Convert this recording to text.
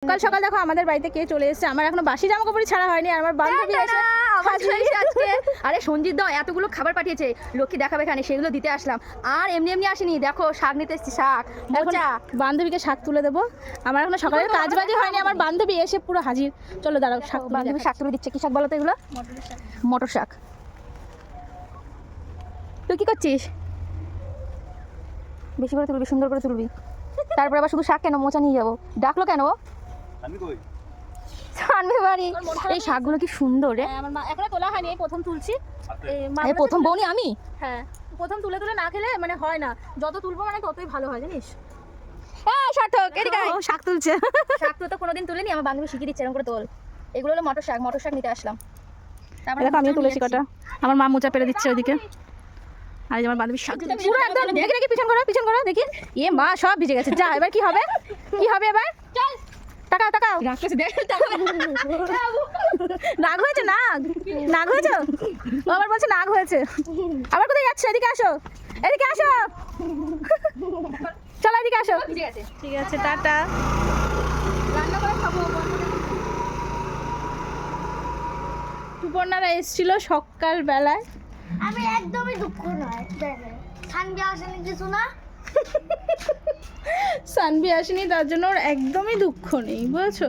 সকাল সকাল দেখো আমাদের বাড়িতে কে চলে এসেছে। আমার এখনো বাসি জামা কাপড় ছাড়া হয়নি আর আমার বান্ধবী এসে আজকে আরে সঞ্জিত দা এতগুলো খাবার পাঠিয়েছে, লক্ষ্মী দেখাবে এখানে, সেগুলো দিতে আসলাম। আর এমনি এমনি আসেনি, দেখো শাক নিতে এসেছি, শাক মোচা। বান্ধবীকে শাক তুলে দেবো। আমার এখনো সকালের কাজ বাজি হয়নি, আমার বান্ধবী এসে পুরো হাজির। চলো দাঁড়াও, শাক বান্ধবী শাক তুলে দিচ্ছে। কি শাক বলো তো এগুলো? মটর শাক। তুই কি করছিস? বেশি করে তুলবি, সুন্দর করে তুলবি। তারপরে আবার শুধু শাক কেন, মোচা নিয়ে যাবো। ডাকলো কেন? সানবে বাড়ি। এই শাকগুলো কি সুন্দর রে। আমার মা এখনো তোলা হয়নি, এই প্রথম তুলছি। এই প্রথম বউনি আমি। হ্যাঁ, প্রথম তুলে তুলে না খেলে মানে হয় না, যত তুলবো মানে ততই ভালো হয় জানিস। সার্থক এদিকে আয়। ও শাক তুলছে। শাক তো কোনোদিন তুলিনি, আমার বান্ধবী শিখিয়ে দিচ্ছে এরকম করে তোল। এগুলো হলো মটর শাক, মটর শাক নিতে আসলাম। দেখো আমিও তুলেছি কটা। আমার মা মোচা পেরে দিচ্ছে ওইদিকে। আর এই যে আমার বান্ধবী শাক পুরো একদম দেখি দেখি পিছন করো দেখি। এ মা সব ভিজে গেছে। যা এবার কি হবে? কি হবে এবার? চল টাকাও টাকাও। রাক্ষসী দেখ। নাগ হয়েছে, নাগ হয়েছে। ও আবার বলছে নাগ হয়েছে। আবার কোথায় যাচ্ছে? এদিকে আসো, এদিকে আসো। চলো এদিকে আসো। ঠিক আছে, টাটা। রান্না করে খাবো। সুপর্ণারা এসেছিল সকাল বেলায়। আমি একদমই দুঃখ নয়, দেখে সানবি আসেনি কিছু না। সানভি আসেনি, তার জন্য ওর একদমই দুঃখ নেই, বুঝেছো?